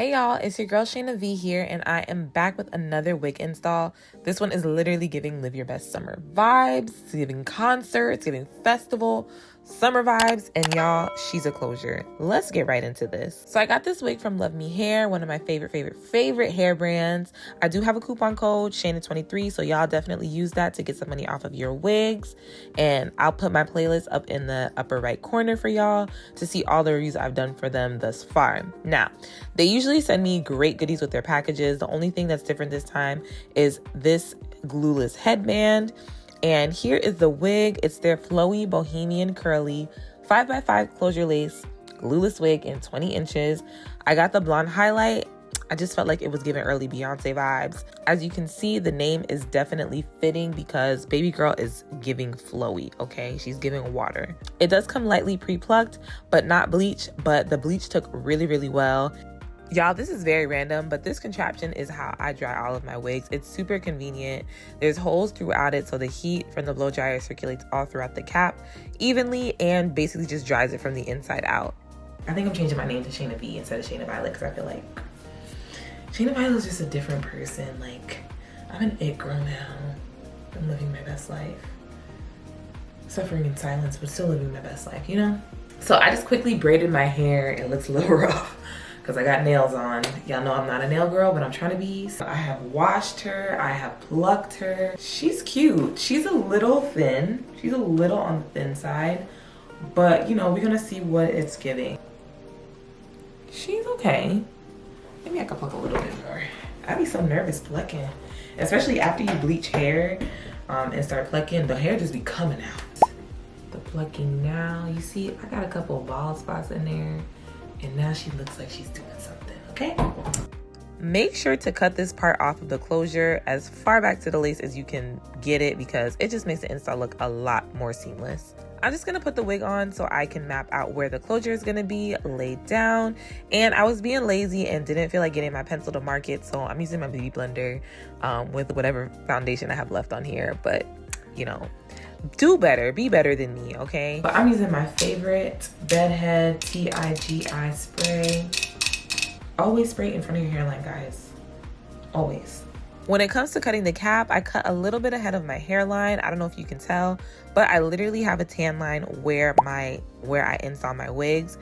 Hey y'all, it's your girl Shayna V here, and I am back with another wig install. This one is literally giving live your best summer vibes, it's giving concert, it's giving festival, summer vibes, and y'all, she's a closure. Let's get right into this. So I got this wig from Luvme Hair, one of my favorite hair brands. I do have a coupon code, Shayna23, so y'all definitely use that to get some money off of your wigs. And I'll put my playlist up in the upper right corner for y'all to see all the reviews I've done for them thus far. Now, they usually send me great goodies with their packages. The only thing that's different this time is this glueless headband. And here is the wig. It's their flowy bohemian curly 5x5 closure lace glueless wig in 20 inches. I got the blonde highlight. I just felt like it was giving early Beyonce vibes. As you can see, the name is definitely fitting because baby girl is giving flowy, okay? She's giving water. It does come lightly pre-plucked, but not bleach, but the bleach took really well. Y'all, this is very random, but this contraption is how I dry all of my wigs. It's super convenient. There's holes throughout it, so the heat from the blow dryer circulates all throughout the cap evenly and basically just dries it from the inside out. I think I'm changing my name to Shayna V instead of Shayna Violet because I feel like Shayna Violet is just a different person. Like, I'm an it girl now. I'm living my best life. Suffering in silence, but still living my best life, you know? So I just quickly braided my hair. It looks a little rough because I got nails on. Y'all know I'm not a nail girl, but I'm trying to be. So I have washed her, I have plucked her. She's cute. She's a little thin. She's a little on the thin side, but you know, we're gonna see what it's giving. She's okay. Maybe I could pluck a little bit more. I'd be so nervous plucking, especially after you bleach hair and start plucking, the hair just be coming out. The plucking now, you see, I got a couple of bald spots in there. And now she looks like she's doing something, okay? Make sure to cut this part off of the closure as far back to the lace as you can get it because it just makes the install look a lot more seamless. I'm just gonna put the wig on so I can map out where the closure is gonna be laid down. And I was being lazy and didn't feel like getting my pencil to mark it, so I'm using my beauty blender with whatever foundation I have left on here. But, you know, do better, be better than me, okay? But I'm using my favorite bedhead TIGI spray. Always spray in front of your hairline, guys. Always. When it comes to cutting the cap, I cut a little bit ahead of my hairline. I don't know if you can tell, but I literally have a tan line where I install my wigs.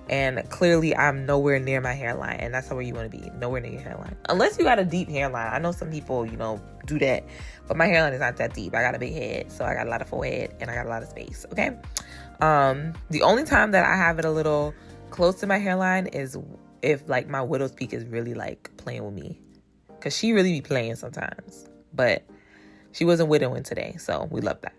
And clearly I'm nowhere near my hairline, and that's where you want to be, nowhere near your hairline. Unless you got a deep hairline. I know some people, you know, do that, but my hairline is not that deep. I got a big head, so I got a lot of forehead and I got a lot of space, okay? The only time that I have it a little close to my hairline is if like my widow's peak is really like playing with me, because she really be playing sometimes, but she wasn't widowing today, so we love that.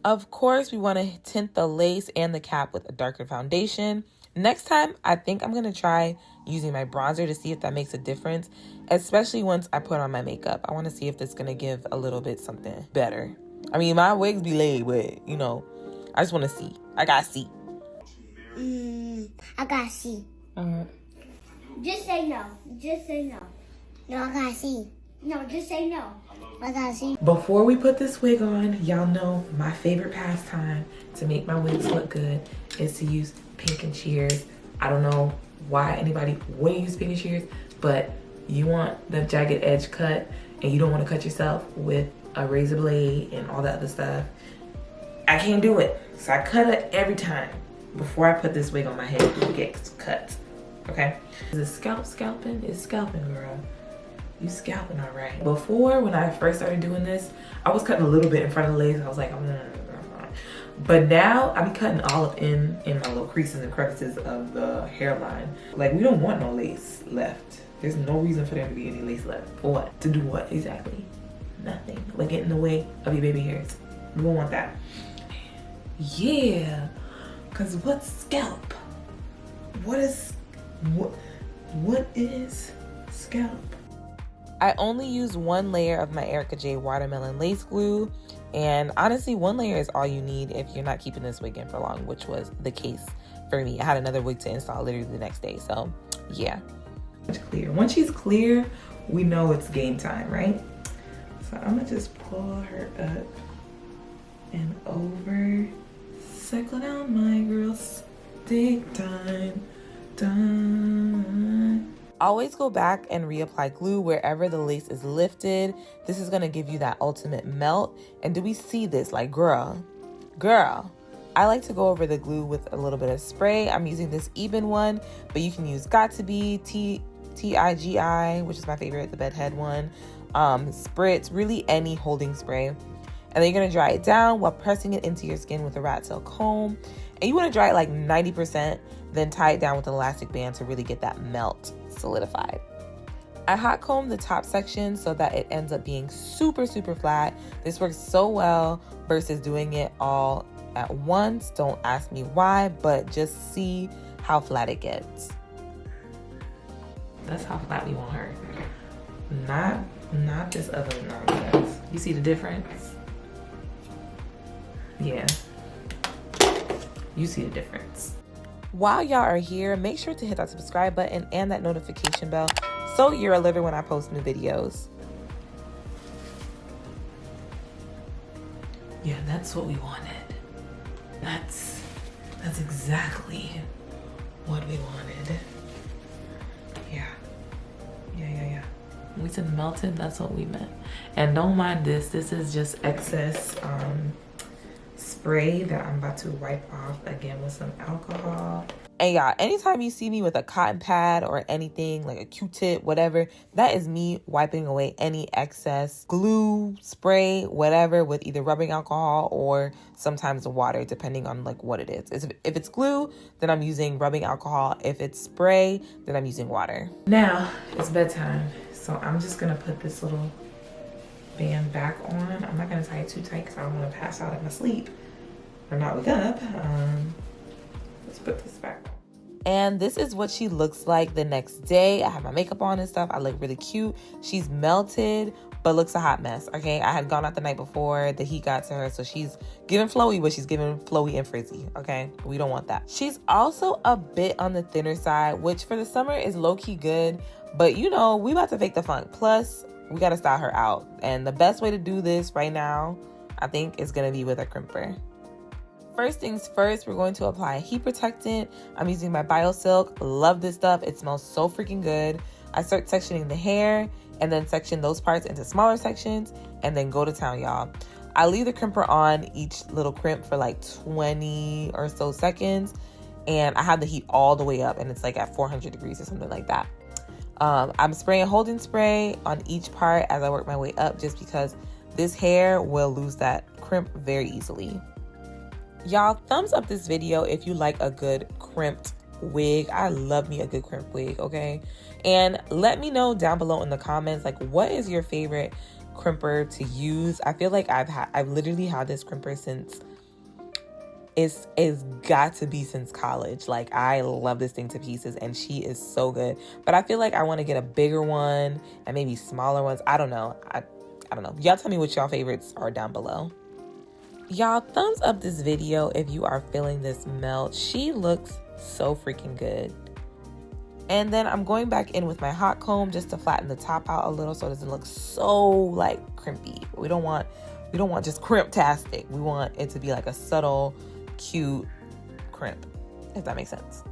Of course, we want to tint the lace and the cap with a darker foundation. Next time, I think I'm going to try using my bronzer to see if that makes a difference, especially once I put on my makeup. I want to see if that's going to give a little bit something better. I mean, my wigs be laid, but, you know, I just want to see. I got to see. I got to see. Just say no. Just say no. No, I got to see. No, just say no. I got to see. Before we put this wig on, y'all know my favorite pastime to make my wigs look good is to use pink and shears. I don't know why anybody wouldn't use pink and shears, but you want the jagged edge cut and you don't want to cut yourself with a razor blade and all that other stuff. I can't do it, so I cut it every time before I put this wig on my head. It gets cut, okay? Is it scalping? It's scalping, girl. You scalping all right. Before, when I first started doing this, I was cutting a little bit in front of the lace. I was like, but now I be cutting all up in my little creases and crevices of the hairline. Like, we don't want no lace left. There's no reason for there to be any lace left. For what? To do what exactly? Nothing. Like, get in the way of your baby hairs. We don't want that. Yeah, cause what's scalp? What is scalp? I only use one layer of my Erica J watermelon lace glue, and honestly, one layer is all you need if you're not keeping this wig in for long, which was the case for me. I had another wig to install literally the next day, so yeah. Clear. Once she's clear, we know it's game time, right? So I'm gonna just pull her up and over. Cycle down, my girl, stick time, done. Always go back and reapply glue wherever the lace is lifted. This is gonna give you that ultimate melt. And do we see this? Like, girl. I like to go over the glue with a little bit of spray. I'm using this even one, but you can use Got To Be, TIGI, which is my favorite, the bedhead one. Spritz, really any holding spray. And then you're gonna dry it down while pressing it into your skin with a rat tail comb. And you wanna dry it like 90%, then tie it down with an elastic band to really get that melt solidified. I hot comb the top section so that it ends up being super flat. This works so well versus doing it all at once. Don't ask me why, but just see how flat it gets. That's how flat we want her. Not this other nonsense. You see the difference? Yeah. You see the difference. While y'all are here, make sure to hit that subscribe button and that notification bell so you're alerted when I post new videos. Yeah, that's what we wanted. That's exactly what we wanted. Yeah. We said melted, that's what we meant. And don't mind this. This is just excess spray that I'm about to wipe off again with some alcohol. And y'all, anytime you see me with a cotton pad or anything, like a Q-tip, whatever, that is me wiping away any excess glue, spray, whatever, with either rubbing alcohol or sometimes water, depending on like what it is. If it's glue, then I'm using rubbing alcohol. If it's spray, then I'm using water. Now it's bedtime, so I'm just gonna put this little band back on. I'm not gonna tie it too tight because I don't want to pass out in my sleep or not wake up. Let's put this back on. And this is what she looks like the next day. I have my makeup on and stuff. I look really cute. She's melted, but looks a hot mess, okay? I had gone out the night before. The heat got to her, so she's giving flowy, but she's giving flowy and frizzy, okay? We don't want that. She's also a bit on the thinner side, which for the summer is low-key good, but you know, we about to fake the funk. Plus, we gotta style her out. And the best way to do this right now, I think, is gonna be with a crimper. First things first, we're going to apply a heat protectant. I'm using my BioSilk. Love this stuff. It smells so freaking good. I start sectioning the hair and then section those parts into smaller sections and then go to town, y'all. I leave the crimper on each little crimp for like 20 or so seconds. And I have the heat all the way up and it's like at 400 degrees or something like that. I'm spraying holding spray on each part as I work my way up just because this hair will lose that crimp very easily. Y'all, thumbs up this video if you like a good crimped wig. I love me a good crimped wig, okay? And let me know down below in the comments, like, what is your favorite crimper to use? I feel like I've literally had this crimper since it's got to be since college. Like, I love this thing to pieces and she is so good. But I feel like I want to get a bigger one and maybe smaller ones. I don't know. I don't know. Y'all tell me what y'all favorites are down below. Y'all, thumbs up this video if you are feeling this melt. She looks so freaking good. And then I'm going back in with my hot comb just to flatten the top out a little so it doesn't look so like crimpy. We don't want just crimp-tastic. We want it to be like a subtle, cute crimp, if that makes sense.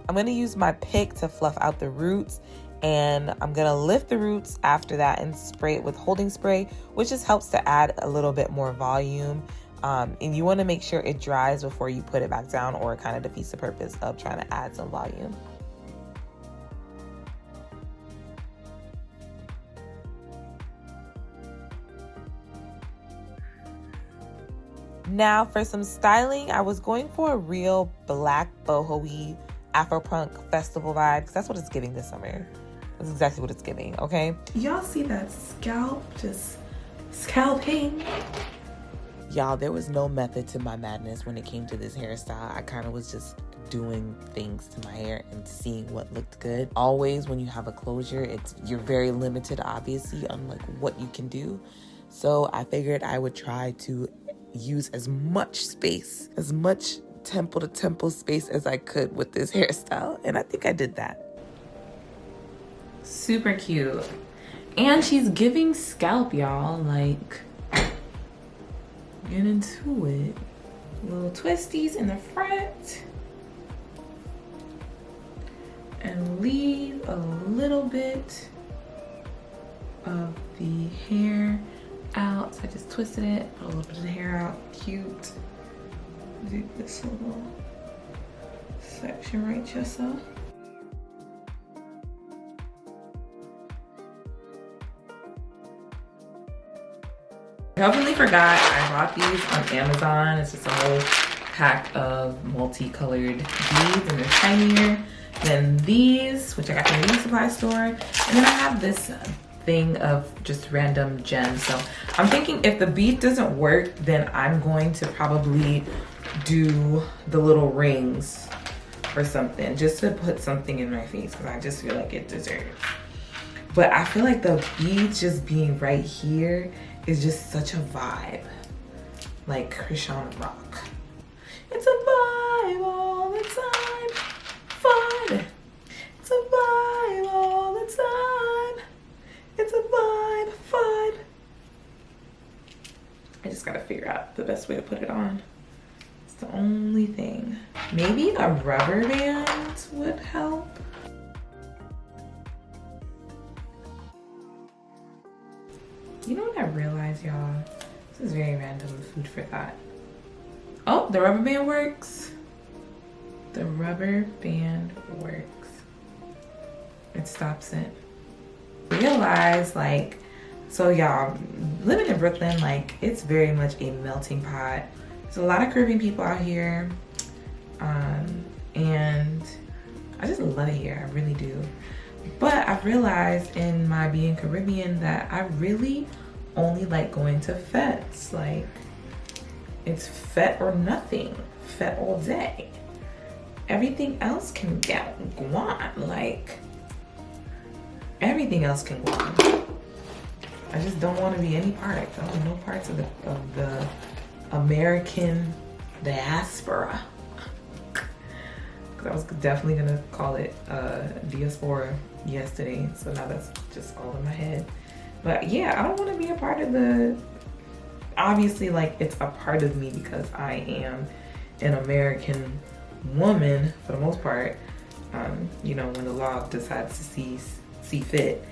I'm going to use my pick to fluff out the roots, and I'm going to lift the roots after that and spray it with holding spray, which just helps to add a little bit more volume. And you want to make sure it dries before you put it back down, or it kind of defeats the purpose of trying to add some volume. Now for some styling, I was going for a real black boho-y Afro-punk festival vibe, because that's what it's giving this summer. That's exactly what it's giving, okay? Y'all see that scalp just scalping? Y'all, there was no method to my madness when it came to this hairstyle. I kind of was just doing things to my hair and seeing what looked good. Always when you have a closure, you're very limited, obviously, on like what you can do. So I figured I would try to use as much space, as much temple to temple space as I could with this hairstyle, and I think I did that. Super cute. And she's giving scalp, y'all. Like, get into it. Little twisties in the front and and leave a little bit of the hair out. So I just twisted it, put a little bit of the hair out, cute. Do this little section right just so. I completely forgot I bought these on Amazon. It's just a whole pack of multicolored beads, and they're tinier than these, which I got from the beauty supply store. And then I have this thing of just random gems. So I'm thinking if the bead doesn't work, then I'm going to probably do the little rings or something, just to put something in my face, because I just feel like it deserves. But I feel like the beads just being right here is just such a vibe, like Krishana Rock. It's a vibe all the time, fun. It's a vibe all the time. It's a vibe, fun. I just gotta figure out the best way to put it on. It's the only thing. Maybe a rubber band would help. You know what I realized, y'all? This is very random food for thought. Oh, the rubber band works. The rubber band works. It stops it. Realize, like, so y'all, living in Brooklyn, like, it's very much a melting pot. There's a lot of Caribbean people out here. And I just love it here, I really do. But I've realized in my being Caribbean that I really only like going to fetes. Like, it's fet or nothing, fet all day. Everything else can go on, like, everything else can go on. I just don't want to be any part. I don't want no parts of the American diaspora. I was definitely gonna call it diaspora yesterday, so now that's just all in my head. But yeah, I don't want to be a part of the, obviously, like, it's a part of me because I am an American woman for the most part, you know, when the law decides to see fit.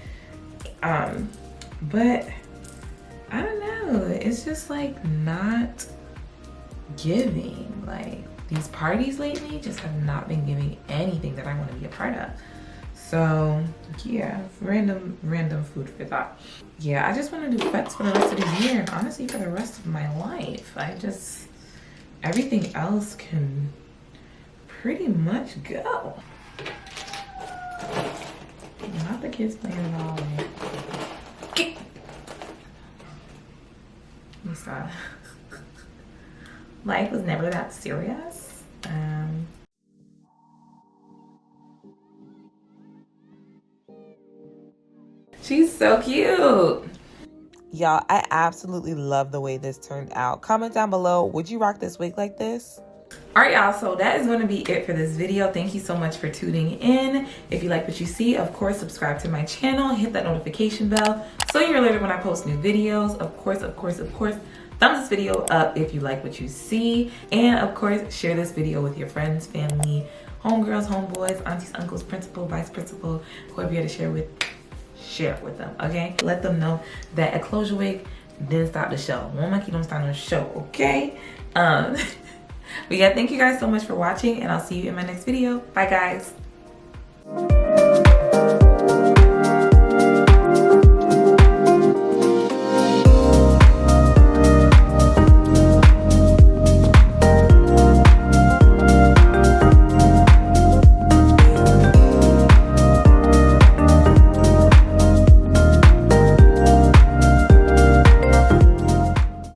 But I don't know, it's just like not giving. Like, these parties lately just have not been giving anything that I want to be a part of. So yeah, random food for thought. Yeah, I just want to do fetes for the rest of the year, and honestly for the rest of my life. Everything else can pretty much go. Not the kids playing at all. Let me stop. Life was never that serious. She's so cute. Y'all, I absolutely love the way this turned out. Comment down below, would you rock this wig like this? All right, y'all, so that is going to be it for this video. Thank you so much for tuning in. If you like what you see, of course, subscribe to my channel, hit that notification bell so you're alerted when I post new videos. Of course, thumbs this video up if you like what you see. And of course, share this video with your friends, family, homegirls, homeboys, aunties, uncles, principal, vice principal, whoever you had to share it with them, okay? Let them know that a closure wig didn't stop the show. One monkey don't stop no show, okay? But yeah, thank you guys so much for watching, and I'll see you in my next video. Bye, guys.